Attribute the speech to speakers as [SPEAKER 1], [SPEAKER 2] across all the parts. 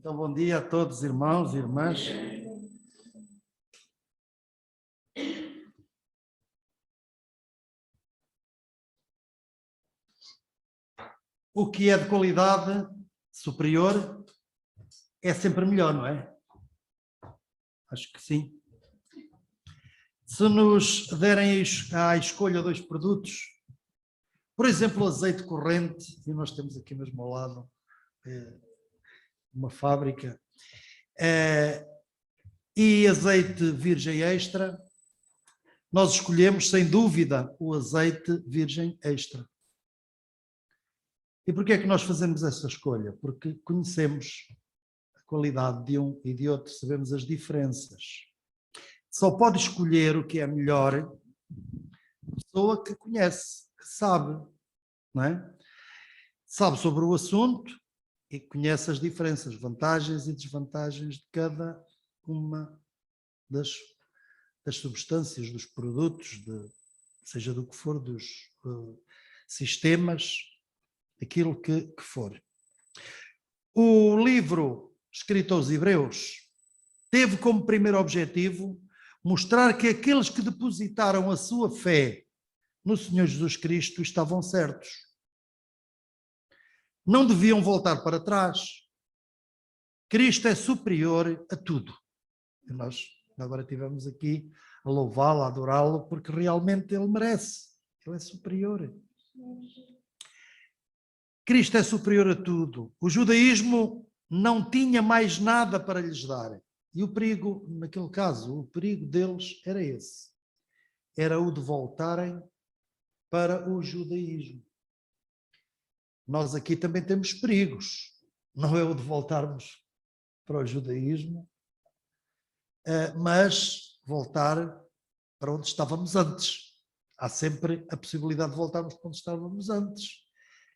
[SPEAKER 1] Então, bom dia a todos, irmãos e irmãs. O que é de qualidade superior é sempre melhor, não é? Acho que sim. Se nos derem à escolha dois produtos, por exemplo, o azeite corrente, e nós temos aqui mesmo ao lado uma fábrica, e azeite virgem extra, nós escolhemos, sem dúvida, o azeite virgem extra. E porquê é que nós fazemos essa escolha? Porque conhecemos a qualidade de um e de outro, sabemos as diferenças. Só pode escolher o que é melhor a pessoa que conhece, que sabe, não é? Sabe sobre o assunto e conhece as diferenças, vantagens e desvantagens de cada uma das substâncias, dos produtos, seja do que for, dos sistemas, aquilo que for. O livro escrito aos Hebreus teve como primeiro objetivo mostrar que aqueles que depositaram a sua fé no Senhor Jesus Cristo estavam certos. Não deviam voltar para trás. Cristo é superior a tudo. E nós agora estivemos aqui a louvá-lo, a adorá-lo, porque realmente ele merece. Ele é superior. Cristo é superior a tudo. O judaísmo não tinha mais nada para lhes dar. E o perigo, naquele caso, o perigo deles era esse. Era o de voltarem para o judaísmo. Nós aqui também temos perigos. Não é o de voltarmos para o judaísmo, mas voltar para onde estávamos antes. Há sempre a possibilidade de voltarmos para onde estávamos antes.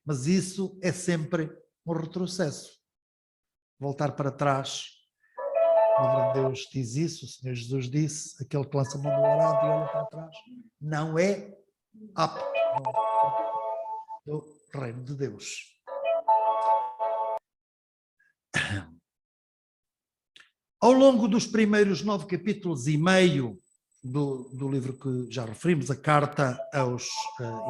[SPEAKER 1] Mas isso é sempre um retrocesso. Voltar para trás. A palavra de Deus diz isso, o Senhor Jesus disse, aquele que lança a mão no arado e olha para trás, não é apto do reino de Deus. Ao longo dos primeiros 9 capítulos e meio do livro que já referimos, a carta aos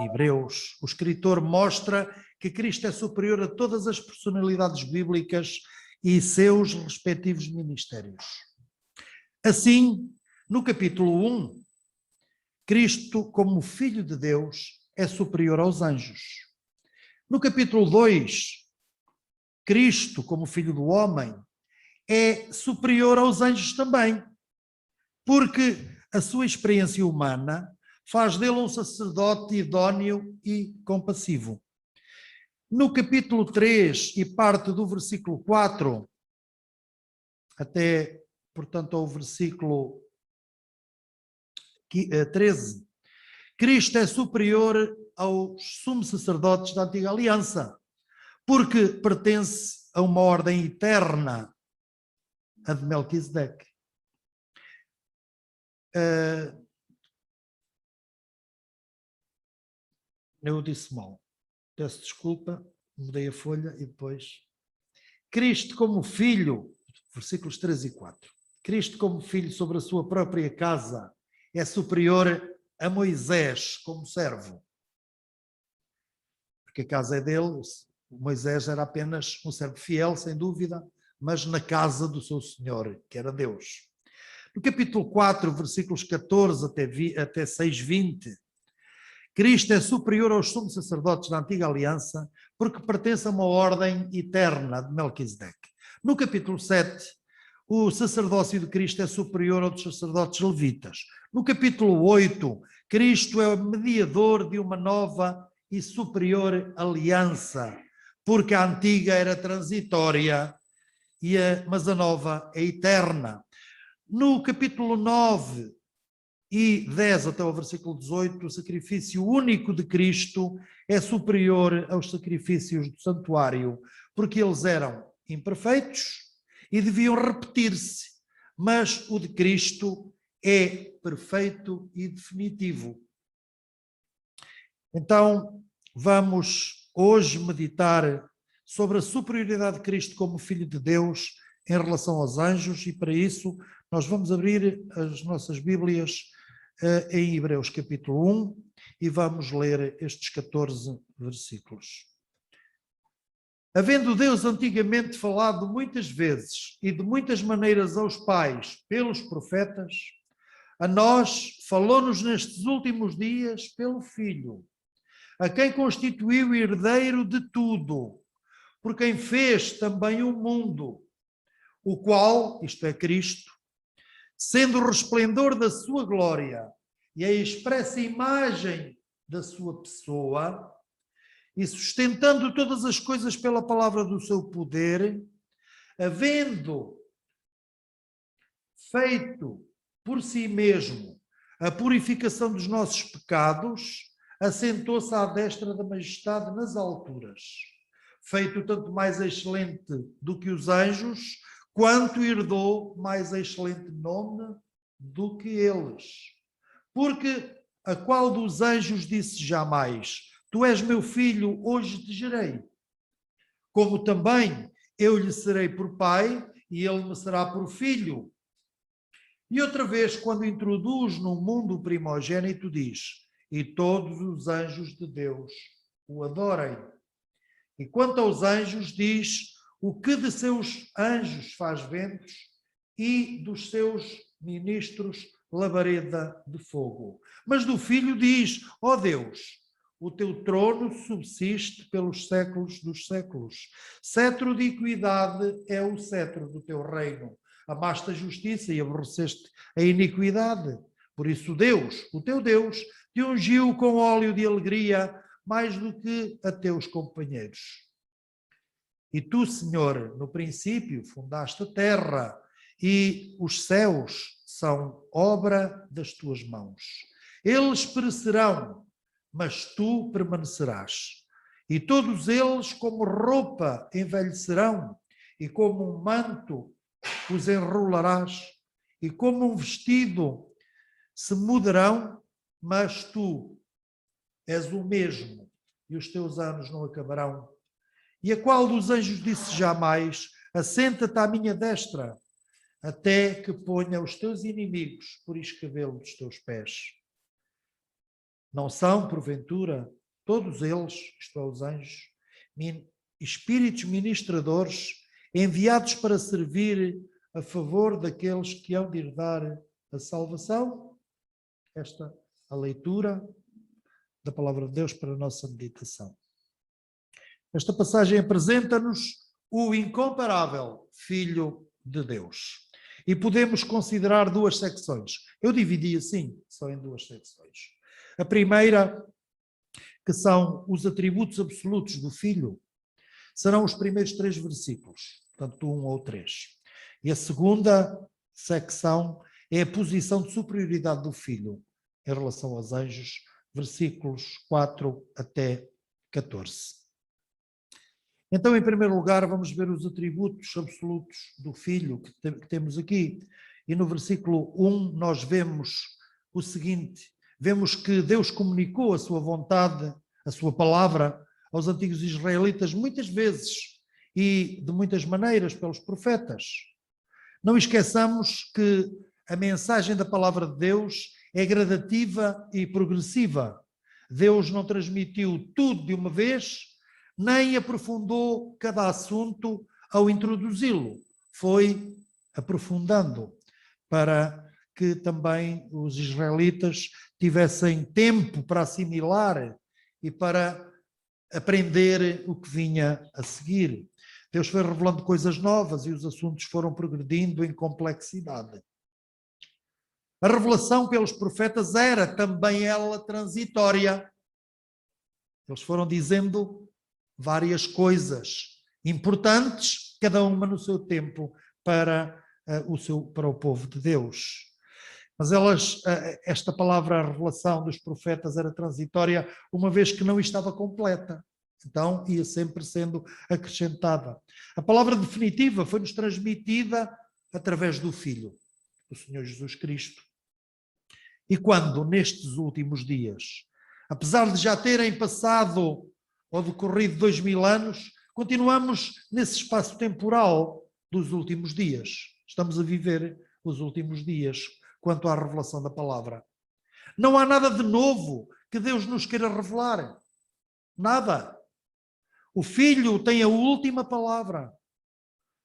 [SPEAKER 1] Hebreus, o escritor mostra que Cristo é superior a todas as personalidades bíblicas e seus respectivos ministérios. Assim, no capítulo 1, Cristo, como Filho de Deus, é superior aos anjos. No capítulo 2, Cristo, como Filho do Homem, é superior aos anjos também, porque a sua experiência humana faz dele um sacerdote idóneo e compassivo. No capítulo 3 e parte do versículo 4, até, portanto, ao versículo 13, Cristo é superior aos sumos sacerdotes da antiga aliança, porque pertence a uma ordem eterna, a de Melquisedeque. Eu disse mal, peço desculpa, mudei a folha e depois... Cristo como filho, versículos 3 e 4, Cristo como filho sobre a sua própria casa é superior a Moisés como servo. Porque a casa é dele, Moisés era apenas um servo fiel, sem dúvida, mas na casa do seu Senhor, que era Deus. No capítulo 4, versículos 14 até 6:20, Cristo é superior aos sumos sacerdotes da antiga aliança, porque pertence a uma ordem eterna de Melquisedeque. No capítulo 7, o sacerdócio de Cristo é superior ao dos sacerdotes levitas. No capítulo 8, Cristo é o mediador de uma nova e superior aliança, porque a antiga era transitória, mas a nova é eterna. No capítulo 9 e 10 até o versículo 18, o sacrifício único de Cristo é superior aos sacrifícios do santuário, porque eles eram imperfeitos e deviam repetir-se, mas o de Cristo é perfeito e definitivo. Então, vamos hoje meditar sobre a superioridade de Cristo como Filho de Deus em relação aos anjos, e para isso nós vamos abrir as nossas Bíblias em Hebreus capítulo 1 e vamos ler estes 14 versículos. Havendo Deus antigamente falado muitas vezes e de muitas maneiras aos pais pelos profetas, a nós falou-nos nestes últimos dias pelo Filho, a quem constituiu herdeiro de tudo, por quem fez também o mundo, o qual, isto é Cristo, sendo o resplendor da sua glória e a expressa imagem da sua pessoa, e sustentando todas as coisas pela palavra do seu poder, havendo feito por si mesmo a purificação dos nossos pecados, assentou-se à destra da majestade nas alturas, feito tanto mais excelente do que os anjos, quanto herdou mais excelente nome do que eles. Porque a qual dos anjos disse jamais: Tu és meu filho, hoje te gerei. Como também eu lhe serei por pai e ele me será por filho. E outra vez, quando introduz no mundo o primogênito, diz: E todos os anjos de Deus o adorem. E quanto aos anjos, diz: O que de seus anjos faz ventos e dos seus ministros labareda de fogo. Mas do filho diz: Ó Deus, o teu trono subsiste pelos séculos dos séculos. Cetro de equidade é o cetro do teu reino. Amaste a justiça e aborreceste a iniquidade. Por isso Deus, o teu Deus, te ungiu com óleo de alegria mais do que a teus companheiros. E tu, Senhor, no princípio fundaste a terra e os céus são obra das tuas mãos. Eles perecerão, mas tu permanecerás. E todos eles, como roupa, envelhecerão, e como um manto os enrolarás, e como um vestido se mudarão, mas tu és o mesmo, e os teus anos não acabarão. E a qual dos anjos disse jamais: Assenta-te à minha destra, até que ponha os teus inimigos por escabelo dos teus pés. Não são, porventura, todos eles, isto é, os anjos, espíritos ministradores, enviados para servir a favor daqueles que hão de herdar a salvação? Esta é a leitura da palavra de Deus para a nossa meditação. Esta passagem apresenta-nos o incomparável Filho de Deus. E podemos considerar duas secções. Eu dividi assim, só em duas secções. A primeira, que são os atributos absolutos do Filho, serão os primeiros 3 versículos, portanto 1 ou 3. E a segunda secção é a posição de superioridade do Filho em relação aos anjos, versículos 4 até 14. Então, em primeiro lugar, vamos ver os atributos absolutos do Filho que temos aqui. E no versículo 1 nós vemos o seguinte: vemos que Deus comunicou a sua vontade, a sua palavra aos antigos israelitas muitas vezes e de muitas maneiras pelos profetas. Não esqueçamos que a mensagem da palavra de Deus é gradativa e progressiva. Deus não transmitiu tudo de uma vez, nem aprofundou cada assunto ao introduzi-lo. Foi aprofundando para que também os israelitas tivessem tempo para assimilar e para aprender o que vinha a seguir. Deus foi revelando coisas novas e os assuntos foram progredindo em complexidade. A revelação pelos profetas era também ela transitória. Eles foram dizendo várias coisas importantes, cada uma no seu tempo, para o povo de Deus. Mas esta palavra, a revelação dos profetas, era transitória, uma vez que não estava completa. Então, ia sempre sendo acrescentada. A palavra definitiva foi-nos transmitida através do Filho, do Senhor Jesus Cristo. E quando, nestes últimos dias, apesar de já terem passado ou decorrido 2000 anos, continuamos nesse espaço temporal dos últimos dias. Estamos a viver os últimos dias quanto à revelação da palavra. Não há nada de novo que Deus nos queira revelar. Nada. O Filho tem a última palavra.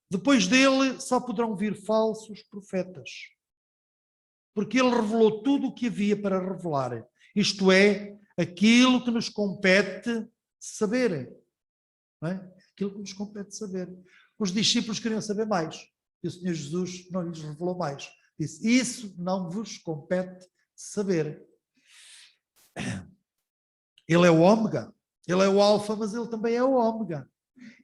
[SPEAKER 1] Depois dele só poderão vir falsos profetas. Porque ele revelou tudo o que havia para revelar. Isto é, aquilo que nos compete saber. Não é? Aquilo que nos compete saber. Os discípulos queriam saber mais. E o Senhor Jesus não lhes revelou mais. Disse, isso não vos compete saber. Ele é o ômega. Ele é o alfa, mas ele também é o ômega.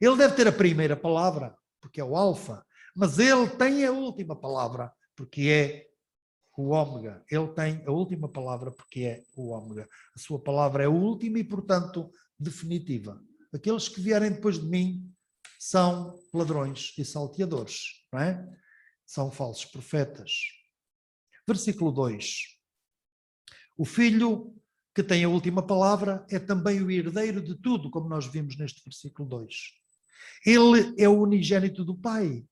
[SPEAKER 1] Ele deve ter a primeira palavra, porque é o alfa. Mas ele tem a última palavra, porque é o ômega. Ele tem a última palavra, porque é o ômega. A sua palavra é a última e, portanto, definitiva. Aqueles que vierem depois de mim são ladrões e salteadores, não é? São falsos profetas. Versículo 2. O filho que tem a última palavra é também o herdeiro de tudo, como nós vimos neste versículo 2. Ele é o unigênito do Pai.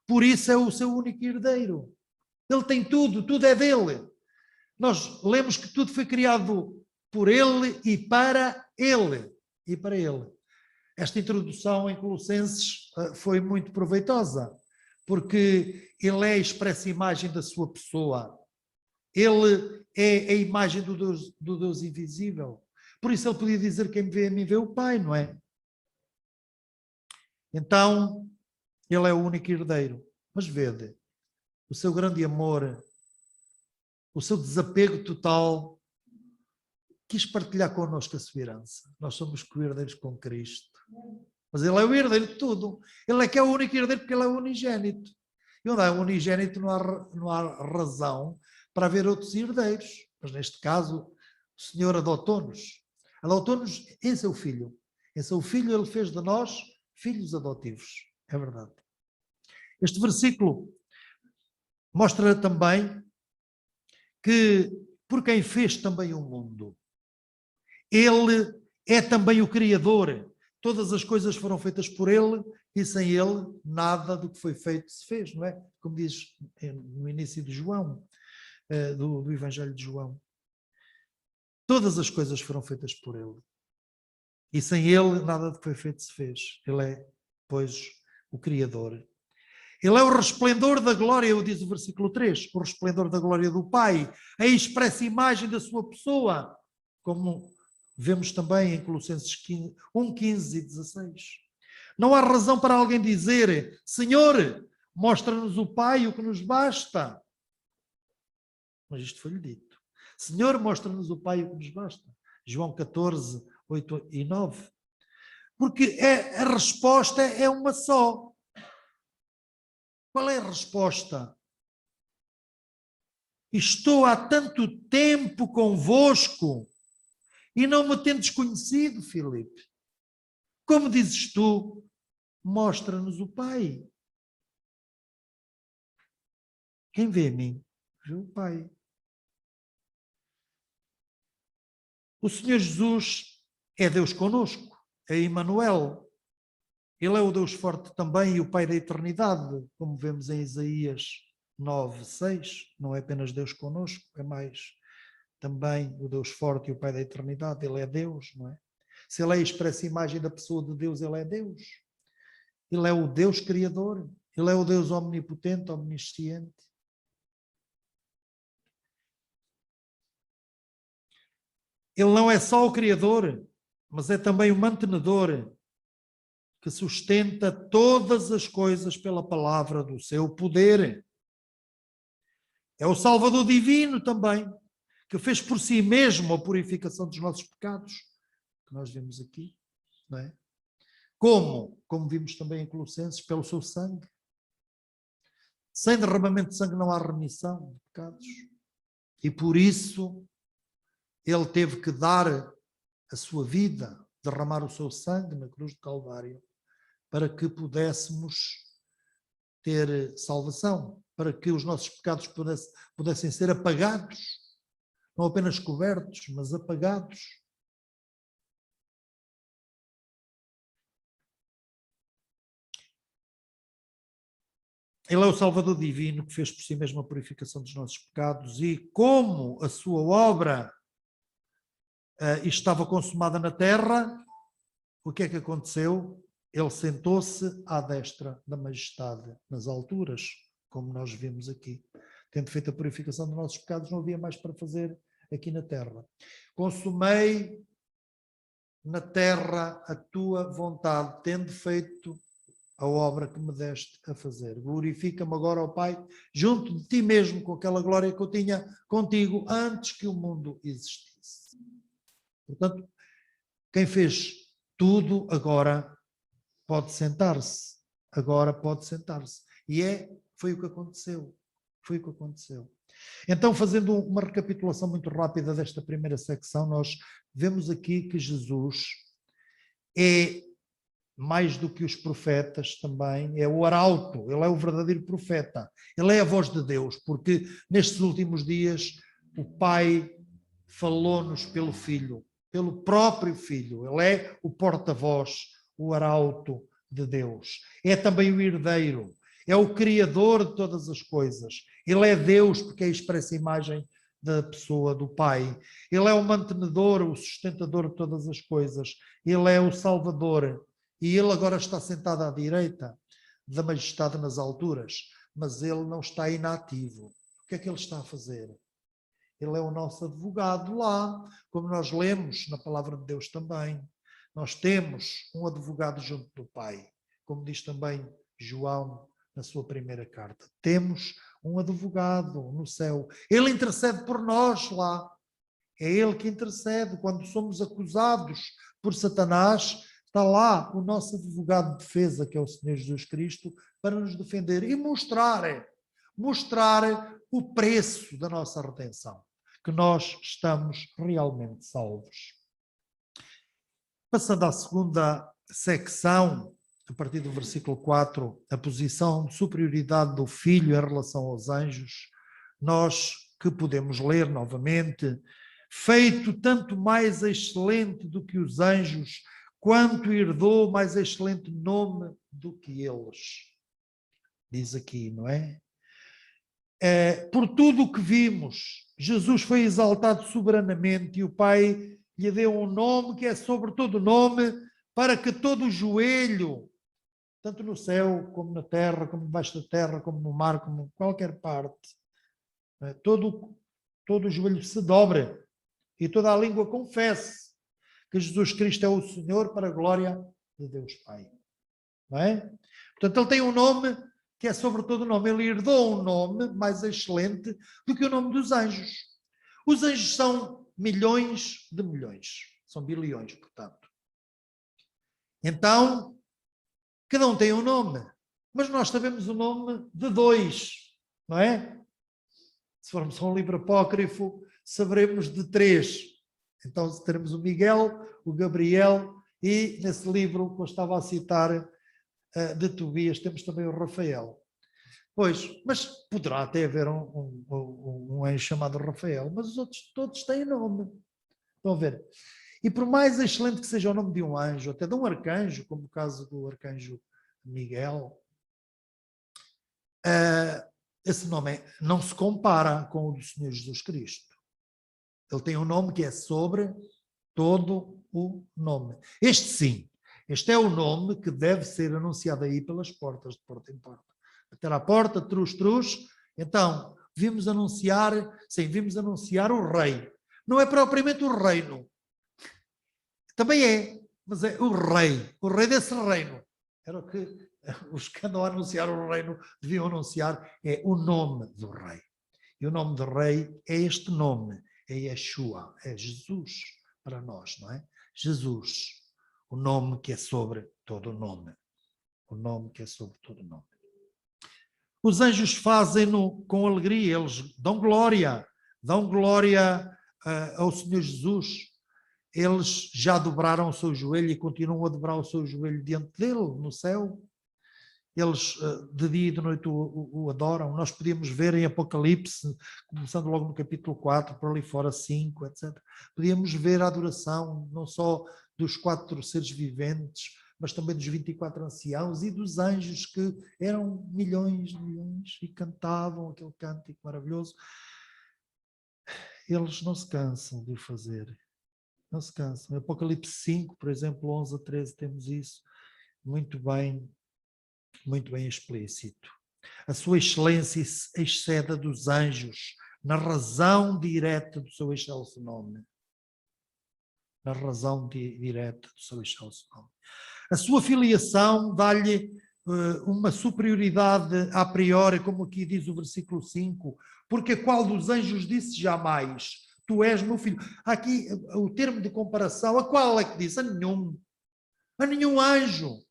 [SPEAKER 1] Por isso é o seu único herdeiro. Ele tem tudo, tudo é dele. Nós lemos que tudo foi criado por ele e para ele. E para ele. Esta introdução em Colossenses foi muito proveitosa, porque ele é a expressa imagem da sua pessoa. Ele é a imagem do Deus invisível. Por isso ele podia dizer, quem me vê a mim vê o Pai, não é? Então, ele é o único herdeiro. Mas vede, o seu grande amor, o seu desapego total, quis partilhar connosco a sua herança. Nós somos co-herdeiros com Cristo. Mas ele é o herdeiro de tudo. Ele é que é o único herdeiro porque ele é o unigênito. E onde há um unigênito não há razão para haver outros herdeiros. Mas neste caso, o Senhor adotou-nos. Adotou-nos em seu Filho. Em seu Filho ele fez de nós filhos adotivos. É verdade. Este versículo mostra também que por quem fez também o mundo. Ele é também o Criador. Todas as coisas foram feitas por ele e sem ele nada do que foi feito se fez, não é? Como diz no início de João, do Evangelho de João. Todas as coisas foram feitas por ele. E sem ele nada do que foi feito se fez. Ele é, pois, o Criador. Ele é o resplendor da glória, diz o versículo 3, o resplendor da glória do Pai, a expressa imagem da sua pessoa, como vemos também em Colossenses 1, 15 e 16. Não há razão para alguém dizer, Senhor, mostra-nos o Pai o que nos basta. Mas isto foi-lhe dito. Senhor, mostra-nos o Pai o que nos basta. João 14, 8 e 9. Porque a resposta é uma só. Qual é a resposta? Estou há tanto tempo convosco e não me tendes conhecido, Filipe. Como dizes tu, mostra-nos o Pai. Quem vê a mim, vê o Pai. O Senhor Jesus é Deus conosco, é Emmanuel. Ele é o Deus forte também e o Pai da eternidade, como vemos em Isaías 9, 6. Não é apenas Deus conosco, é mais também o Deus forte e o Pai da eternidade. Ele é Deus, não é? Se ele é a expressa imagem da pessoa de Deus, ele é Deus. Ele é o Deus Criador. Ele é o Deus omnipotente, omnisciente. Ele não é só o Criador, mas é também o mantenedor que sustenta todas as coisas pela palavra do seu poder. É o Salvador divino também, que fez por si mesmo a purificação dos nossos pecados, que nós vimos aqui, não é? Como vimos também em Colossenses, pelo seu sangue. Sem derramamento de sangue não há remissão de pecados. E por isso ele teve que dar a sua vida, derramar o seu sangue na cruz do Calvário, para que pudéssemos ter salvação, para que os nossos pecados pudessem ser apagados, não apenas cobertos, mas apagados. Ele é o Salvador divino que fez por si mesmo a purificação dos nossos pecados e como a sua obra estava consumada na terra, o que é que aconteceu? Ele sentou-se à destra da majestade nas alturas, como nós vimos aqui. Tendo feito a purificação dos nossos pecados, não havia mais para fazer aqui na terra. Consumei na terra a tua vontade, tendo feito a obra que me deste a fazer. Glorifica-me agora, ó Pai, junto de ti mesmo, com aquela glória que eu tinha contigo antes que o mundo existisse. Portanto, quem fez tudo agora pode sentar-se. Agora pode sentar-se. E foi o que aconteceu. Foi o que aconteceu. Então, fazendo uma recapitulação muito rápida desta primeira secção, nós vemos aqui que Jesus é mais do que os profetas também, é o arauto, ele é o verdadeiro profeta, ele é a voz de Deus, porque nestes últimos dias o Pai falou-nos pelo Filho, pelo próprio Filho, ele é o porta-voz, o arauto de Deus, é também o herdeiro, é o criador de todas as coisas, ele é Deus porque é a expressa imagem da pessoa do Pai, ele é o mantenedor, o sustentador de todas as coisas, ele é o Salvador. E ele agora está sentado à direita da majestade nas alturas, mas ele não está inativo. O que é que ele está a fazer? Ele é o nosso advogado lá, como nós lemos na palavra de Deus também. Nós temos um advogado junto do Pai, como diz também João na sua primeira carta. Temos um advogado no céu. Ele intercede por nós lá. É ele que intercede. Quando somos acusados por Satanás, está lá o nosso advogado de defesa, que é o Senhor Jesus Cristo, para nos defender e mostrar o preço da nossa redenção, que nós estamos realmente salvos. Passando à segunda secção, a partir do versículo 4, a posição de superioridade do Filho em relação aos anjos, nós que podemos ler novamente, feito tanto mais excelente do que os anjos, quanto herdou mais excelente nome do que eles. Diz aqui, não é? Por tudo o que vimos, Jesus foi exaltado soberanamente e o Pai lhe deu um nome que é sobre todo nome, para que todo o joelho, tanto no céu, como na terra, como debaixo da terra, como no mar, como em qualquer parte, todo o joelho se dobre e toda a língua confesse que Jesus Cristo é o Senhor, para a glória de Deus Pai. Não é? Portanto, ele tem um nome que é sobre todo nome. Ele herdou um nome mais excelente do que o nome dos anjos. Os anjos são milhões de milhões. São bilhões, portanto. Então, cada um tem um nome. Mas nós sabemos o nome de dois, não é? Se formos a um livro apócrifo, saberemos de três. Então teremos o Miguel, o Gabriel e nesse livro que eu estava a citar de Tobias temos também o Rafael. Pois, mas poderá até haver um anjo chamado Rafael, mas os outros todos têm nome. Estão a ver? E por mais excelente que seja o nome de um anjo, até de um arcanjo, como o caso do arcanjo Miguel, esse nome não se compara com o do Senhor Jesus Cristo. Ele tem um nome que é sobre todo o nome. Este sim, este é o nome que deve ser anunciado aí pelas portas, de porta em porta. Bater à porta, trus, trus. Então, vimos anunciar o rei. Não é propriamente o reino. Também é, mas é o rei desse reino. Era o que os que andam a anunciar o reino deviam anunciar, é o nome do rei. E o nome do rei é este nome. É Yeshua, é Jesus para nós, não é? Jesus, o nome que é sobre todo o nome. O nome que é sobre todo o nome. Os anjos fazem-no com alegria, eles dão glória ao Senhor Jesus. Eles já dobraram o seu joelho e continuam a dobrar o seu joelho diante dele, no céu. Eles de dia e de noite o adoram. Nós podíamos ver em Apocalipse, começando logo no capítulo 4, por ali fora 5, etc. Podíamos ver a adoração, não só dos 4 seres viventes, mas também dos 24 anciãos e dos anjos, que eram milhões, e cantavam aquele cântico maravilhoso. Eles não se cansam de o fazer. Não se cansam. Em Apocalipse 5, por exemplo, 11 a 13, temos isso muito bem explícito. A sua excelência excede a dos anjos na razão direta do seu excelso nome. Na razão direta do seu excelso nome. A sua filiação dá-lhe uma superioridade a priori, como aqui diz o versículo 5, porque a qual dos anjos disse jamais, tu és meu filho. Aqui o termo de comparação, a qual é que disse? A nenhum anjo,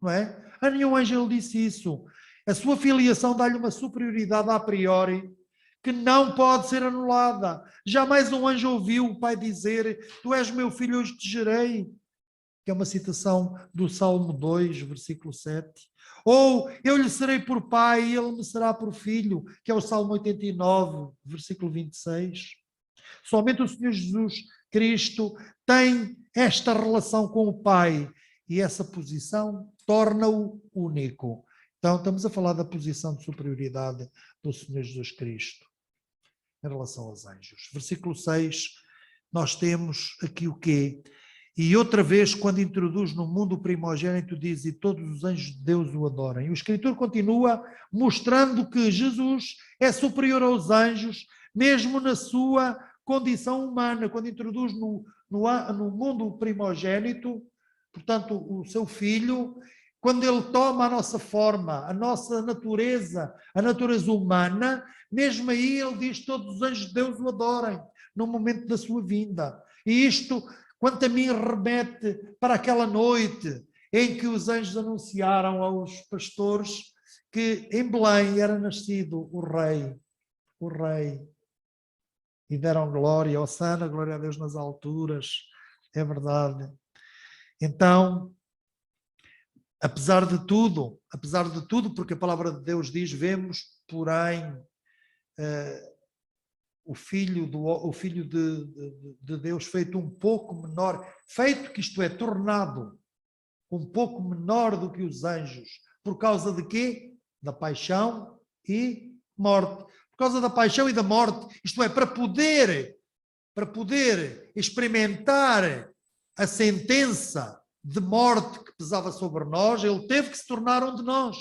[SPEAKER 1] não é? A nenhum anjo ele disse isso. A sua filiação dá-lhe uma superioridade a priori que não pode ser anulada. Jamais um anjo ouviu o Pai dizer, tu és meu filho, hoje te gerei. Que é uma citação do Salmo 2, versículo 7. Ou, eu lhe serei por pai e ele me será por filho, que é o Salmo 89, versículo 26. Somente o Senhor Jesus Cristo tem esta relação com o Pai e essa posição torna-o único. Então, estamos a falar da posição de superioridade do Senhor Jesus Cristo em relação aos anjos. Versículo 6, nós temos aqui o quê? E outra vez, quando introduz no mundo o primogênito, diz, e todos os anjos de Deus o adorem. E o Escritor continua mostrando que Jesus é superior aos anjos, mesmo na sua condição humana, quando introduz no mundo o primogênito, portanto, o seu filho, quando ele toma a nossa forma, a nossa natureza, a natureza humana, mesmo aí ele diz, todos os anjos de Deus o adorem, no momento da sua vinda. E isto, quanto a mim, remete para aquela noite em que os anjos anunciaram aos pastores que em Belém era nascido o rei, e deram glória, Hosana, glória a Deus nas alturas, é verdade. Então, apesar de tudo, porque a palavra de Deus diz, vemos, porém, o Filho de Deus feito um pouco menor, feito que isto é, tornado um pouco menor do que os anjos, por causa de quê? Da paixão e morte. Por causa da paixão e da morte, isto é, para poder experimentar a sentença de morte que pesava sobre nós, ele teve que se tornar um de nós,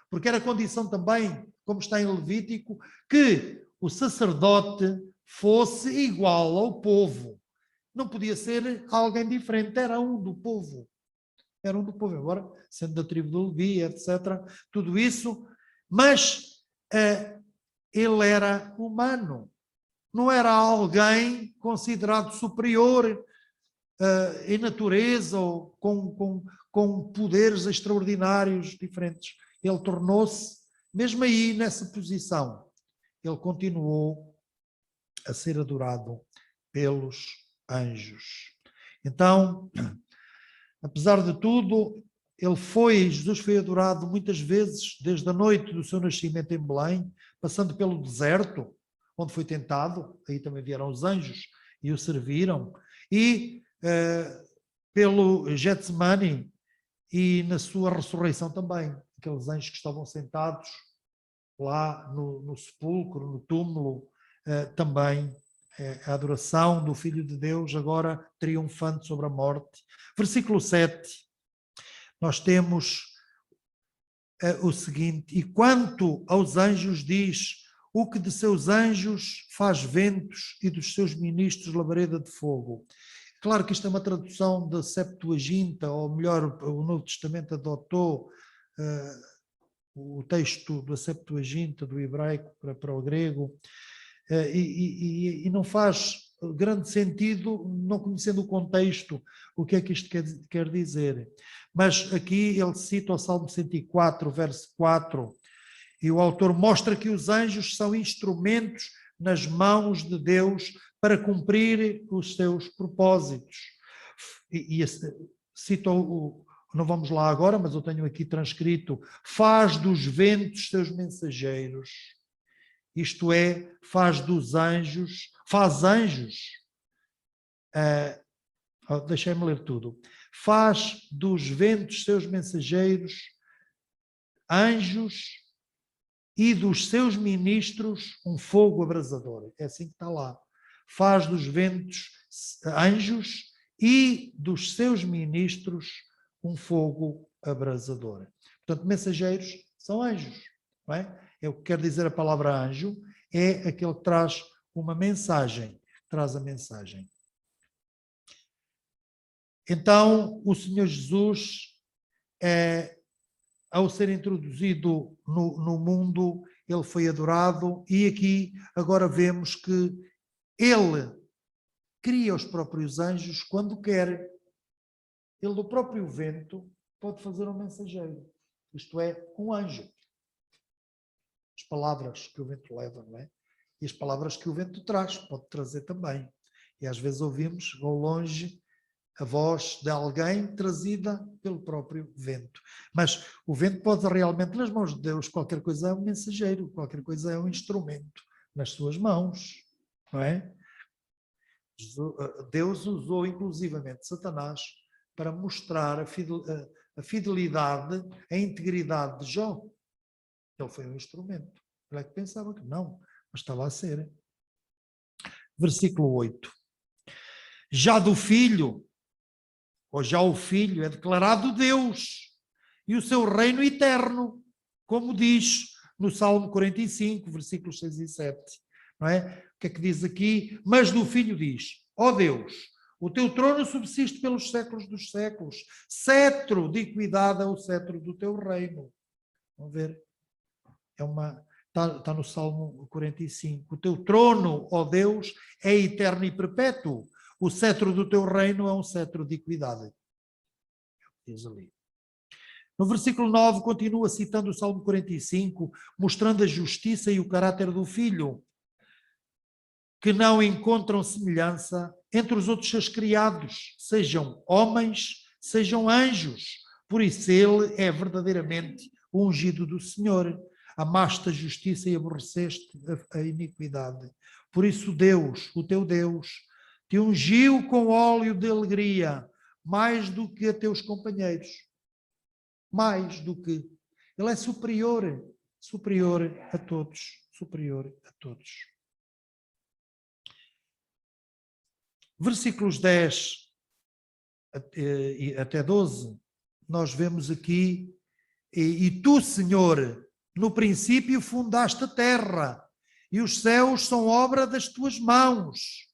[SPEAKER 1] porque era condição também, como está em Levítico, que o sacerdote fosse igual ao povo. Não podia ser alguém diferente, era um do povo. Era um do povo, embora sendo da tribo de Levi, etc. Tudo isso, mas ele era humano. Não era alguém considerado superior em natureza ou com poderes extraordinários diferentes. Ele tornou-se, mesmo aí nessa posição, ele continuou a ser adorado pelos anjos. Então, apesar de tudo, Jesus foi adorado muitas vezes, desde a noite do seu nascimento em Belém, passando pelo deserto, onde foi tentado, aí também vieram os anjos e o serviram, e pelo Getsemane e na sua ressurreição também, aqueles anjos que estavam sentados lá no sepulcro, no túmulo, também a adoração do Filho de Deus, agora triunfante sobre a morte. Versículo 7, nós temos o seguinte, e quanto aos anjos diz, o que de seus anjos faz ventos e dos seus ministros labareda de fogo. Claro que isto é uma tradução da Septuaginta, ou melhor, o Novo Testamento adotou o texto da Septuaginta, do hebraico para o grego, e não faz grande sentido, não conhecendo o contexto, o que é que isto quer dizer. Mas aqui ele cita o Salmo 104, verso 4, e o autor mostra que os anjos são instrumentos nas mãos de Deus para cumprir os seus propósitos. E cita não vamos lá agora, mas eu tenho aqui transcrito, faz dos ventos seus mensageiros. Isto é, faz anjos, deixem-me ler tudo. faz dos ventos seus mensageiros, anjos, e dos seus ministros um fogo abrasador. É assim que está lá. Faz dos ventos anjos e dos seus ministros um fogo abrasador. Portanto, mensageiros são anjos, não é? É o que quer dizer a palavra anjo, é aquele que traz uma mensagem, traz a mensagem. Então, o Senhor Jesus, ao ser introduzido no mundo, ele foi adorado, e aqui agora vemos que ele cria os próprios anjos quando quer. Ele, do próprio vento, pode fazer um mensageiro, isto é, um anjo. As palavras que o vento leva, não é? E as palavras que o vento traz, pode trazer também. E às vezes ouvimos ao longe a voz de alguém trazida pelo próprio vento. Mas o vento pode realmente, nas mãos de Deus, qualquer coisa é um mensageiro, qualquer coisa é um instrumento nas suas mãos, não é? Deus usou inclusivamente Satanás para mostrar a fidelidade, a integridade de Jó. Ele foi um instrumento. Ele é que pensava que não, mas estava a ser. Versículo 8. Já do filho, ou já o Filho, é declarado Deus e o seu reino eterno, como diz no Salmo 45, versículos 6 e 7. Não é? O que é que diz aqui? Mas do Filho diz: ó Deus, o teu trono subsiste pelos séculos dos séculos, cetro de equidade é o cetro do teu reino. Vamos ver? Está no Salmo 45. O teu trono, ó Deus, é eterno e perpétuo. O cetro do teu reino é um cetro de equidade. Diz ali. No versículo 9, continua citando o Salmo 45, mostrando a justiça e o caráter do Filho, que não encontram semelhança entre os outros seus criados, sejam homens, sejam anjos. Por isso ele é verdadeiramente o ungido do Senhor. Amaste a justiça e aborreceste a iniquidade. Por isso Deus, o teu Deus, te ungiu com óleo de alegria, mais do que a teus companheiros. Mais do que. Ele é superior, superior a todos, superior a todos. Versículos 10 até 12, nós vemos aqui: e tu, Senhor, no princípio fundaste a terra, e os céus são obra das tuas mãos.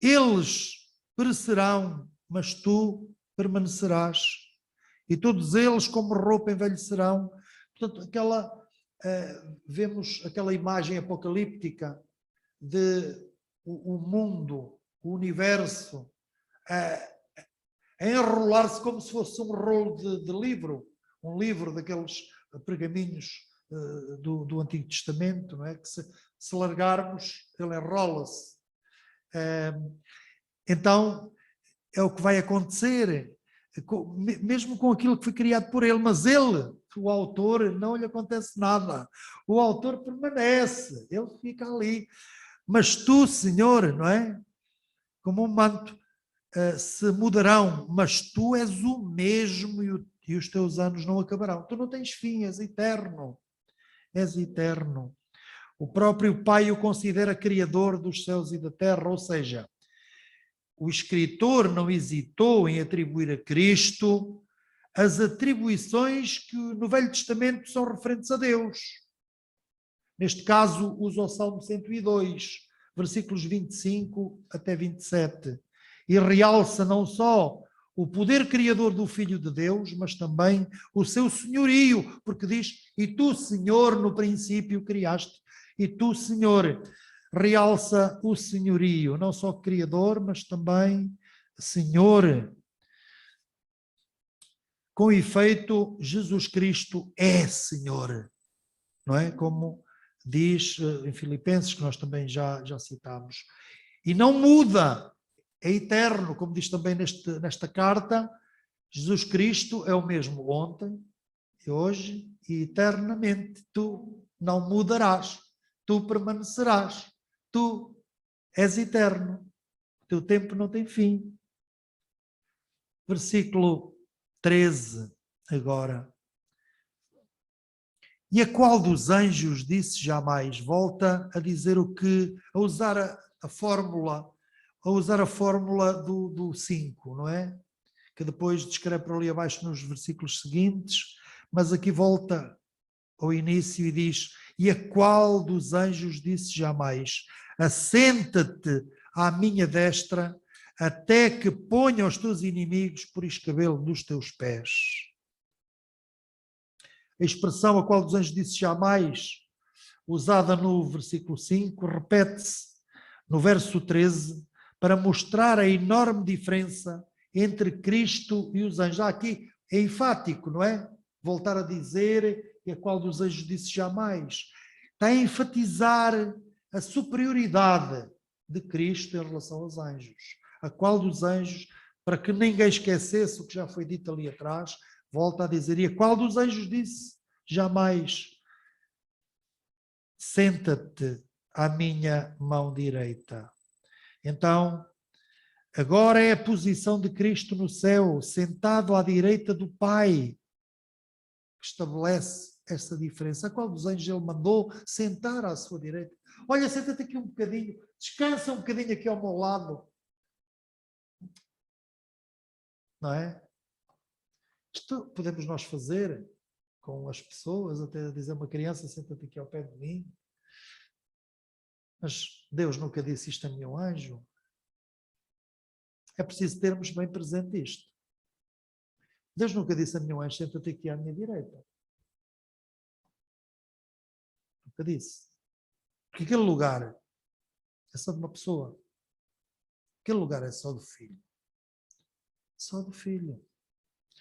[SPEAKER 1] Eles perecerão, mas tu permanecerás, e todos eles como roupa envelhecerão. Portanto, vemos aquela imagem apocalíptica de o mundo, o universo, a enrolar-se como se fosse um rolo de livro, um livro daqueles pergaminhos do Antigo Testamento, não é? Que se largarmos, ele enrola-se. Então, é o que vai acontecer, mesmo com aquilo que foi criado por ele, mas ele, o autor, não lhe acontece nada. O autor permanece, ele fica ali. Mas tu, Senhor, não é? Como um manto, se mudarão, mas tu és o mesmo e os teus anos não acabarão. Tu não tens fim, és eterno. És eterno. O próprio Pai o considera criador dos céus e da terra, ou seja, o escritor não hesitou em atribuir a Cristo as atribuições que no Velho Testamento são referentes a Deus. Neste caso, usa o Salmo 102, versículos 25 até 27, e realça não só o poder criador do Filho de Deus, mas também o seu senhorio, porque diz: e tu, Senhor, no princípio criaste, e tu, Senhor, realça o senhorio, não só criador, mas também Senhor. Com efeito, Jesus Cristo é Senhor, não é? Como diz em Filipenses, que nós também já citámos. E não muda, é eterno, como diz também nesta carta. Jesus Cristo é o mesmo ontem, e hoje e eternamente. Tu não mudarás, tu permanecerás, tu és eterno, o teu tempo não tem fim. Versículo 13, agora. E a qual dos anjos disse jamais? Volta a dizer o que, a usar a fórmula do 5, não é? Que depois descreve por ali abaixo nos versículos seguintes, mas aqui volta ao início e diz: e a qual dos anjos disse jamais: assenta-te à minha destra, até que ponha os teus inimigos por escabelo dos teus pés. A expressão a qual dos anjos disse jamais, usada no versículo 5, repete-se no verso 13, para mostrar a enorme diferença entre Cristo e os anjos. Aqui é enfático, não é? Voltar a dizer, e a qual dos anjos disse jamais. Está a enfatizar a superioridade de Cristo em relação aos anjos. A qual dos anjos, para que ninguém esquecesse o que já foi dito ali atrás, volta a dizer, e a qual dos anjos disse jamais: senta-te à minha mão direita. Então, agora é a posição de Cristo no céu, sentado à direita do Pai, que estabelece essa diferença. A qual dos anjos ele mandou sentar à sua direita? Olha, senta-te aqui um bocadinho, descansa um bocadinho aqui ao meu lado. Não é? Isto podemos nós fazer com as pessoas, até dizer a uma criança, senta-te aqui ao pé de mim. Mas Deus nunca disse isto a nenhum anjo. É preciso termos bem presente isto. Deus nunca disse a nenhum anjo, senta-te aqui à minha direita. Nunca disse. Porque aquele lugar é só de uma pessoa. Aquele lugar é só do Filho. Só do Filho.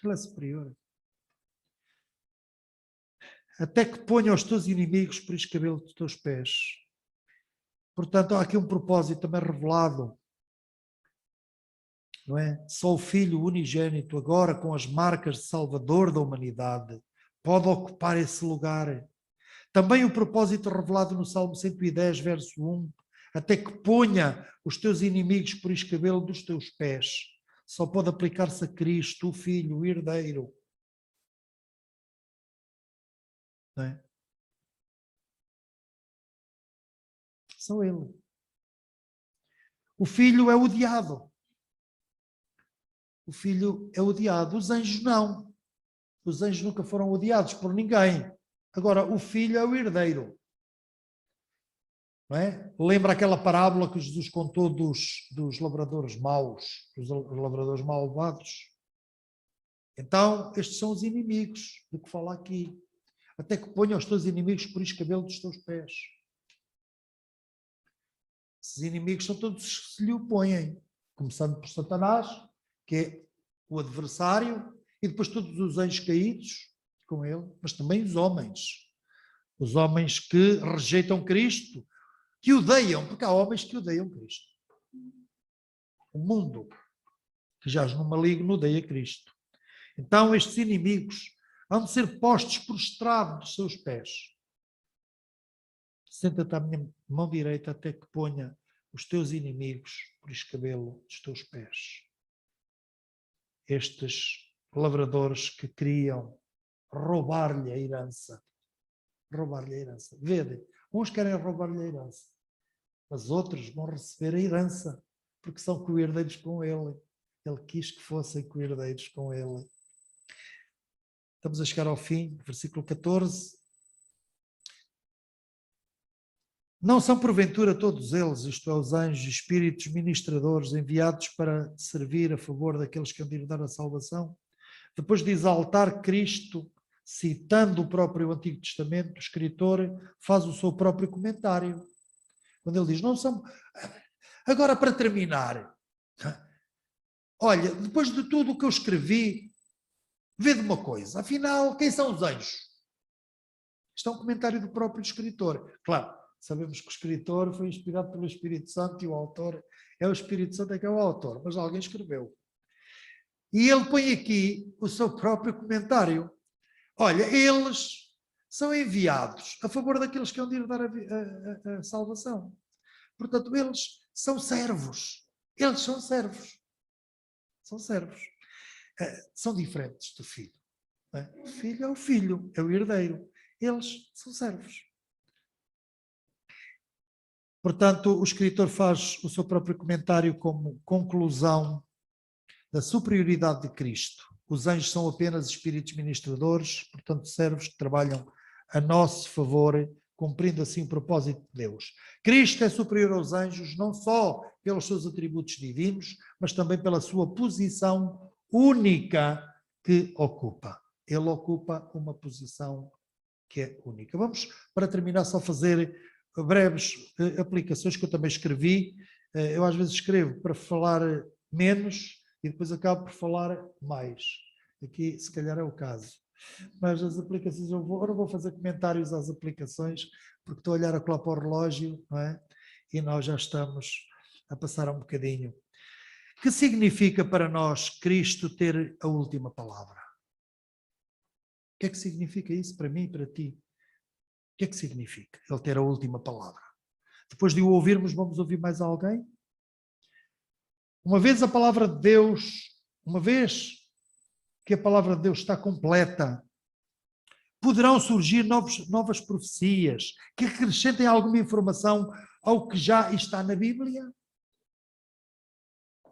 [SPEAKER 1] Ele é superior. Até que ponha os teus inimigos por escabelo dos teus pés. Portanto, há aqui um propósito também revelado. Não é? Só o Filho unigênito, agora com as marcas de Salvador da humanidade, pode ocupar esse lugar. Também o propósito revelado no Salmo 110, verso 1, até que ponha os teus inimigos por escabelo dos teus pés. Só pode aplicar-se a Cristo, o Filho, o herdeiro. Não é? Só ele. O Filho é odiado. O Filho é odiado. Os anjos não. Os anjos nunca foram odiados por ninguém. Agora, o Filho é o herdeiro. Não é? Lembra aquela parábola que Jesus contou dos lavradores maus, dos lavradores malvados? Então, estes são os inimigos de que fala aqui. Até que ponha os teus inimigos por escabelo dos teus pés. Esses inimigos são todos os que se lhe opõem. Começando por Satanás, que é o adversário, e depois todos os anjos caídos com ele, mas também os homens. Os homens que rejeitam Cristo, que odeiam, porque há homens que odeiam Cristo. O mundo que jaz no maligno odeia Cristo. Então estes inimigos hão de ser postos por estrado dos seus pés. Senta-te à minha mão direita até que ponha os teus inimigos por escabelo dos teus pés. Estes lavradores que queriam roubar-lhe a herança. Roubar-lhe a herança. Vede, uns querem roubar-lhe a herança, mas outros vão receber a herança, porque são co-herdeiros com ele. Ele quis que fossem co-herdeiros com ele. Estamos a chegar ao fim, versículo 14. Não são porventura todos eles, isto é, os anjos, espíritos ministradores enviados para servir a favor daqueles que hão de herdar a salvação? Depois de exaltar Cristo, citando o próprio Antigo Testamento, o escritor faz o seu próprio comentário. Quando ele diz, não são... Agora, para terminar, olha, depois de tudo o que eu escrevi, vê de uma coisa, afinal, quem são os anjos? Isto é um comentário do próprio escritor. Claro, sabemos que o escritor foi inspirado pelo Espírito Santo e o autor é o Espírito Santo que é o autor, mas alguém escreveu. E ele põe aqui o seu próprio comentário. Olha, eles são enviados a favor daqueles que hão de herdar a salvação. Portanto, eles são servos. Eles são servos. São servos. são diferentes do filho. Não é? O filho é o filho, é o herdeiro. Eles são servos. Portanto, o escritor faz o seu próprio comentário como conclusão da superioridade de Cristo. Os anjos são apenas espíritos ministradores, portanto, servos que trabalham a nosso favor, cumprindo assim o propósito de Deus. Cristo é superior aos anjos, não só pelos seus atributos divinos, mas também pela sua posição única que ocupa. Ele ocupa uma posição que é única. Vamos, para terminar, só fazer breves aplicações que eu também escrevi. Eu às vezes escrevo para falar menos e depois acabo por falar mais. Aqui, se calhar, é o caso. Mas as aplicações, eu não vou fazer comentários às aplicações, porque estou a olhar para o relógio, não é? E nós já estamos a passar um bocadinho. Que significa para nós Cristo ter a última palavra? O que é que significa isso para mim e para ti? O que é que significa ele ter a última palavra? Depois de o ouvirmos, vamos ouvir mais alguém? Uma vez a palavra de Deus, uma vez que a palavra de Deus está completa, poderão surgir novas profecias que acrescentem alguma informação ao que já está na Bíblia?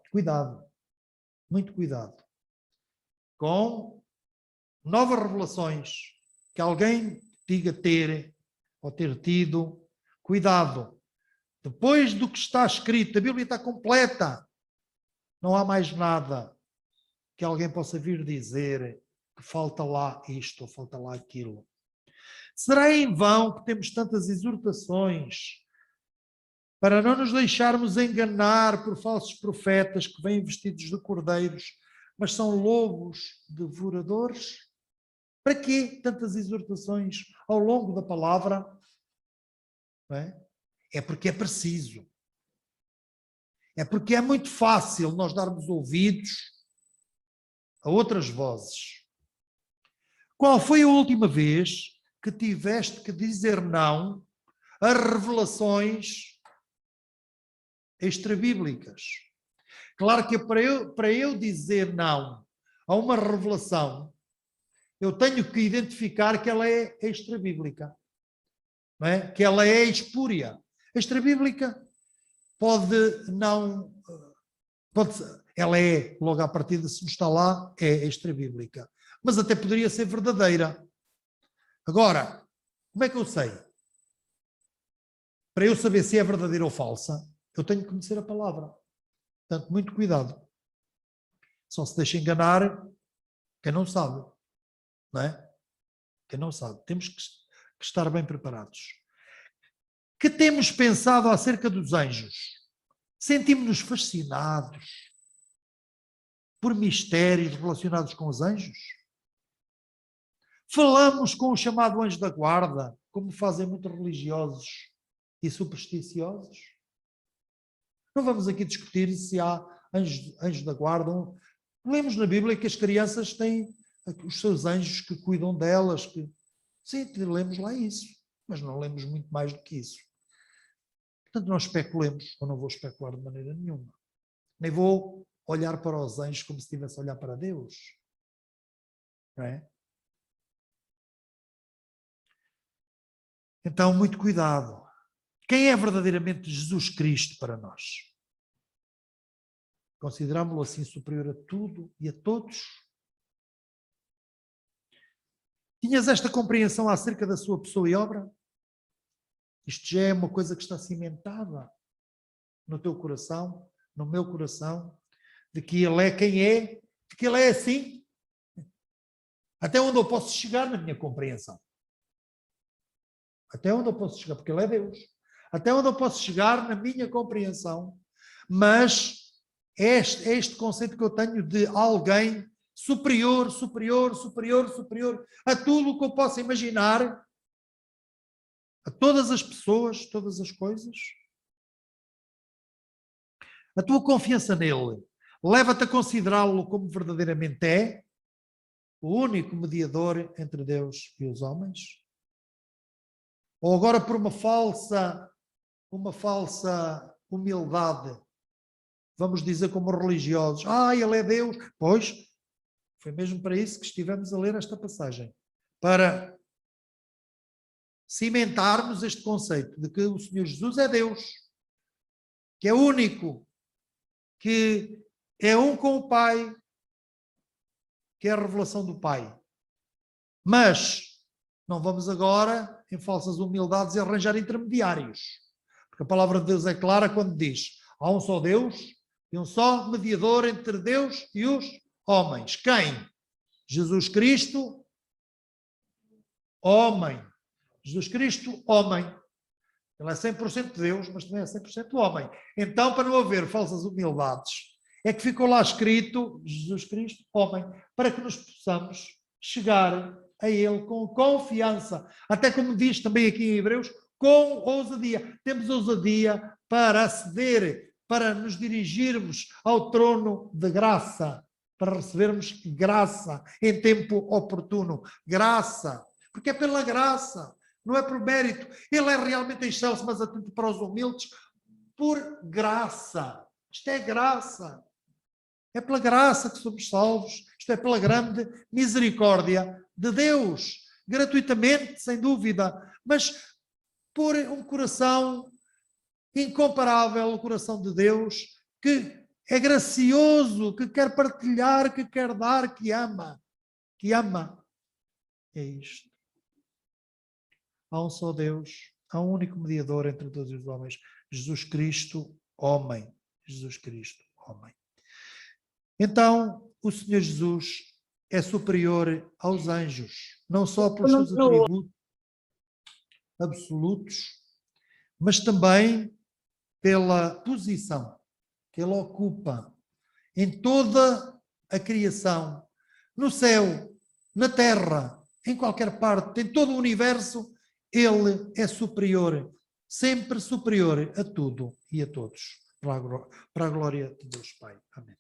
[SPEAKER 1] Cuidado, muito cuidado com novas revelações que alguém diga ter ou ter tido. Cuidado, depois do que está escrito, a Bíblia está completa, não há mais nada que alguém possa vir dizer que falta lá isto ou falta lá aquilo. Será em vão que temos tantas exortações para não nos deixarmos enganar por falsos profetas que vêm vestidos de cordeiros, mas são lobos devoradores? Para quê tantas exortações ao longo da palavra? Não é? É porque é preciso. É porque é muito fácil nós darmos ouvidos a outras vozes. Qual foi a última vez que tiveste que dizer não a revelações extrabíblicas? Claro que para eu dizer não a uma revelação, eu tenho que identificar que ela é extrabíblica, não é? Que ela é espúria. Extrabíblica pode não... ela é, logo à partida, se não está lá, é extrabíblica. Mas até poderia ser verdadeira. Agora, como é que eu sei? Para eu saber se é verdadeira ou falsa, eu tenho que conhecer a palavra. Portanto, muito cuidado. Só se deixa enganar quem não sabe. Não é? Quem não sabe. Temos que estar bem preparados. Que temos pensado acerca dos anjos? Sentimos-nos fascinados por mistérios relacionados com os anjos? Falamos com o chamado anjo da guarda, como fazem muitos religiosos e supersticiosos? Não vamos aqui discutir se há anjos da guarda. Lemos na Bíblia que as crianças têm os seus anjos que cuidam delas. Sim, lemos lá isso, mas não lemos muito mais do que isso. Portanto, não especulemos, ou não vou especular de maneira nenhuma. Nem vou olhar para os anjos como se estivesse a olhar para Deus. Não é? Então, muito cuidado. Quem é verdadeiramente Jesus Cristo para nós? Considerámo-lo assim superior a tudo e a todos? Tinhas esta compreensão acerca da sua pessoa e obra? Isto já é uma coisa que está cimentada no teu coração, no meu coração, de que ele é quem é, de que ele é assim. Até onde eu posso chegar na minha compreensão? Até onde eu posso chegar? Porque ele é Deus. Até onde eu posso chegar na minha compreensão? Mas é este conceito que eu tenho de alguém superior, superior, superior, superior a tudo o que eu possa imaginar, a todas as pessoas, todas as coisas. A tua confiança nele leva-te a considerá-lo como verdadeiramente é, o único mediador entre Deus e os homens? Ou agora por uma falsa humildade, vamos dizer como religiosos, ele é Deus, pois, Foi mesmo para isso que estivemos a ler esta passagem. Para cimentarmos este conceito de que o Senhor Jesus é Deus, que é único, que é um com o Pai, que é a revelação do Pai. Mas não vamos agora, em falsas humildades, arranjar intermediários. Porque a palavra de Deus é clara quando diz: há um só Deus e um só mediador entre Deus e os homens. Quem? Jesus Cristo, homem. Jesus Cristo, homem. Ele é 100% Deus, mas também é 100% homem. Então, para não haver falsas humildades, é que ficou lá escrito Jesus Cristo, homem, para que nos possamos chegar a Ele com confiança. Até como diz também aqui em Hebreus, com ousadia. Temos ousadia para aceder, para nos dirigirmos ao trono de graça, para recebermos graça em tempo oportuno. Graça, porque é pela graça. Não é por mérito. Ele é realmente excelso, mas atento para os humildes, por graça. Isto é graça. É pela graça que somos salvos. Isto é pela grande misericórdia de Deus. Gratuitamente, sem dúvida. Mas por um coração incomparável, o coração de Deus, que é gracioso, que quer partilhar, que quer dar, que ama. Que ama. É isto. Há um só Deus, há um único mediador entre todos os homens, Jesus Cristo, homem. Jesus Cristo, homem. Então, o Senhor Jesus é superior aos anjos, não só pelos seus atributos absolutos, mas também pela posição que ele ocupa em toda a criação, no céu, na terra, em qualquer parte, em todo o universo. Ele é superior, sempre superior a tudo e a todos, para a glória de Deus Pai. Amém.